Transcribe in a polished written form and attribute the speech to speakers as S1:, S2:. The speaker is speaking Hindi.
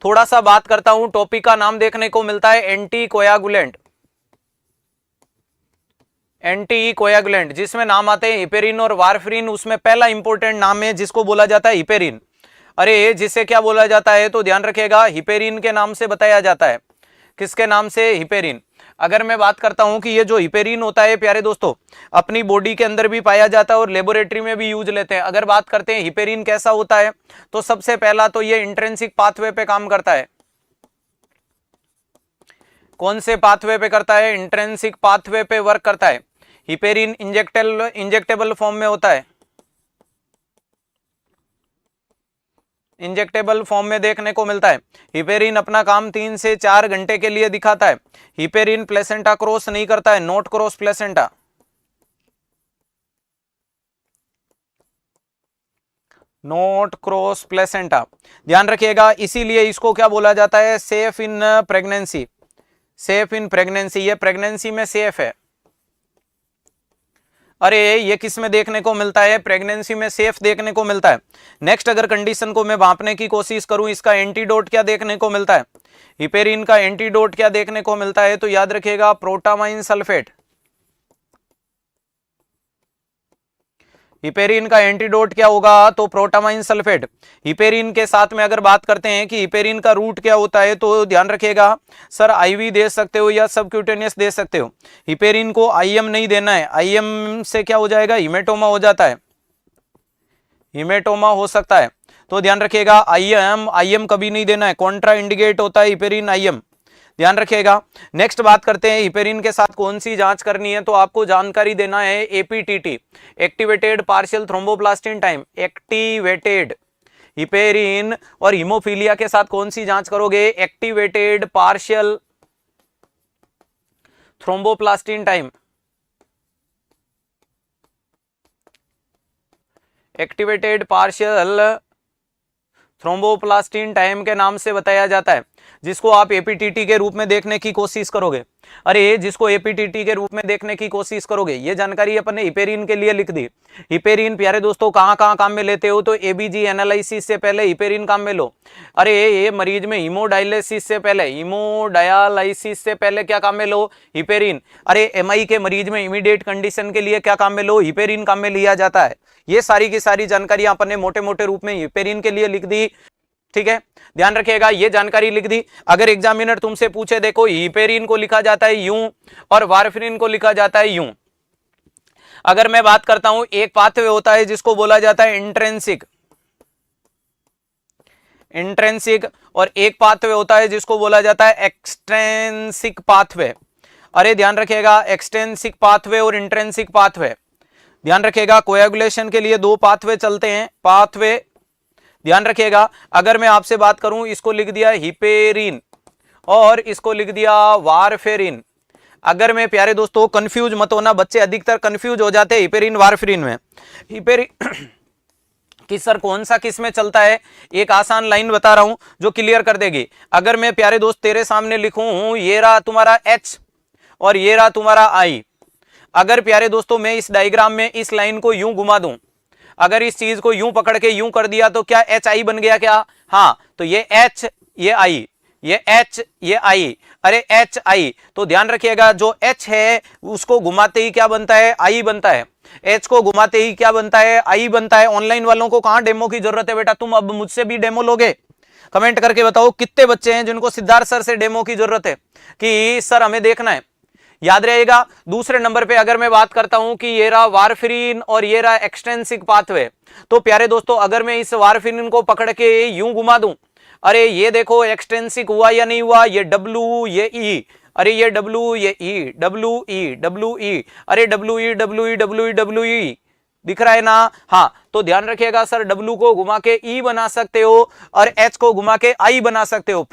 S1: थोड़ा सा बात करता हूं, टॉपिक का नाम देखने को मिलता है एंटी कोयागुलेंट। एंटी कोयागुलेंट जिसमें नाम आते हैं हिपेरिन और वारफरिन। उसमें पहला इंपॉर्टेंट नाम है जिसको बोला जाता है हिपेरिन। अरे जिसे क्या बोला जाता है तो ध्यान रखिएगा, हिपेरिन के नाम से बताया जाता है। किसके नाम से? हिपेरिन। अगर मैं बात करता हूं कि ये जो हिपेरिन होता है प्यारे दोस्तों, अपनी बॉडी के अंदर भी पाया जाता है और लेबोरेटरी में भी यूज लेते हैं। अगर बात करते हैं हिपेरिन कैसा होता है, तो सबसे पहला तो ये इंट्रिंसिक पाथवे पे काम करता है। कौन से पाथवे पे करता है? इंट्रिंसिक पाथवे पे वर्क करता है। हिपेरिन इंजेक्टेबल फॉर्म में होता है, इंजेक्टेबल फॉर्म में देखने को मिलता है। हिपेरिन अपना काम 3 से 4 घंटे के लिए दिखाता है। हिपेरिन प्लेसेंटा क्रॉस नहीं करता है, not cross placenta. Not cross placenta, ध्यान रखिएगा। इसीलिए इसको क्या बोला जाता है? Safe in pregnancy. Safe in pregnancy, ये प्रेगनेंसी में सेफ है। अरे ये किस में देखने को मिलता है? प्रेगनेंसी में सेफ देखने को मिलता है। नेक्स्ट अगर कंडीशन को मैं भांपने की कोशिश करूं, इसका एंटीडोट क्या देखने को मिलता है? हिपेरिन का एंटीडोट क्या देखने को मिलता है? तो याद रखिएगा प्रोटामाइन सल्फेट। हिपेरिन का एंटीडोट क्या होगा? तो प्रोटामाइन सल्फेट। हिपेरिन के साथ में अगर बात करते हैं कि हिपेरिन का रूट क्या होता है, तो ध्यान रखिएगा सर, आईवी दे सकते हो या सबक्यूटेनियस दे सकते हो। हिपेरिन को आईएम नहीं देना है, आईएम से क्या हो जाएगा? हिमेटोमा हो जाता है, हिमेटोमा हो सकता है। तो ध्यान रखिएगा आईएम कभी नहीं देना है, कॉन्ट्रा इंडिकेट होता है हिपेरिन आईएम, ध्यान रखिएगा। नेक्स्ट बात करते हैं हिपेरिन के साथ कौन सी जांच करनी है, तो आपको जानकारी देना है APTT, activated partial thromboplastin time. Activated heparin और हीमोफीलिया के साथ कौन सी जांच करोगे? Activated partial thromboplastin time. Activated partial thromboplastin time के नाम से बताया जाता है, जिसको आप एपीटीटी के रूप में देखने की कोशिश करोगे। अरे जिसको एपीटीटी के रूप में देखने की कोशिश करोगे, ये जानकारी अपन ने हिपेरिन के लिए लिख दी। हिपेरिन प्यारे दोस्तों कहां कहां काम में लेते हो? तो एबीजी एनालिसिस से पहले हिपेरिन काम में लो। अरे ये मरीज में हीमोडायलिसिस से पहले, हीमोडायलिसिस से पहले क्या काम में लो? हिपेरिन। अरे एमआई के मरीज में इमीडिएट कंडीशन के लिए क्या काम में लो? हिपेरिन काम में लिया जाता है। ये सारी की सारी जानकारी अपन ने मोटे मोटे रूप में हिपेरिन के लिए लिख दी, ठीक है, ध्यान रखिएगा। ये जानकारी लिख दी। अगर एग्जामिनर तुमसे पूछे, देखो हिपेरिन को लिखा जाता है यूं और वारफरिन को लिखा जाता है यूं। अगर मैं बात करता हूं, एक पाथवे होता है जिसको बोला जाता है इंट्रिंसिक, इंट्रिंसिक, और एक पाथवे होता है जिसको बोला जाता है एक्सट्रिंसिक पाथवे। अरे ध्यान रखिएगा, एक्सट्रिंसिक पाथवे और इंट्रिंसिक पाथवे, ध्यान रखिएगा। कोएगुलेशन के लिए 2 पाथवे चलते हैं, पाथवे, ध्यान रखिएगा। अगर मैं आपसे बात करूं, इसको लिख दिया हिपेरिन और इसको लिख दिया वारफेरिन। अगर मैं प्यारे दोस्तों, कंफ्यूज मत होना, बच्चे अधिकतर कंफ्यूज हो जाते हैं हिपेरिन वारफेरिन में। हिपेरिन कि सर कौन सा किस में चलता है, एक आसान लाइन बता रहा हूं जो क्लियर कर देगी। अगर मैं प्यारे दोस्त तेरे सामने लिखूं ये रहा तुम्हारा H और ये रहा तुम्हारा I, अगर प्यारे दोस्तों मैं इस डायग्राम में इस लाइन को यूं घुमा दूं, अगर इस चीज को यूं पकड़ के यूं कर दिया, तो क्या HI बन गया क्या? हाँ, तो ये H, ये I, ये H, ये I। अरे HI, तो ध्यान रखिएगा जो H है उसको घुमाते ही क्या बनता है? I बनता है। H को घुमाते ही क्या बनता है? I बनता है। ऑनलाइन वालों को कहां डेमो की जरूरत है बेटा? तुम अब मुझसे भी डेमो लोगे? कमेंट करके बताओ कितने बच्चे हैं जिनको सिद्धार्थ सर से डेमो की जरूरत है कि सर हमें देखना है। याद रहेगा। दूसरे नंबर पे अगर मैं बात करता हूं कि ये रहा वारफरिन और ये रहा एक्सट्रिंसिक पाथवे, तो प्यारे दोस्तों अगर मैं इस वारफरिन को पकड़ के यूं घुमा दूं, अरे ये देखो एक्सट्रिंसिक हुआ या नहीं हुआ? ये W, ये E, अरे ये W, ये E, W E, W E, अरे W E, W E, W E, W E दिख रहा है ना? हाँ, तो ध्यान रखिएगा सर W को घुमा के E बना सकते हो और H को घुमा के I बना सकते हो।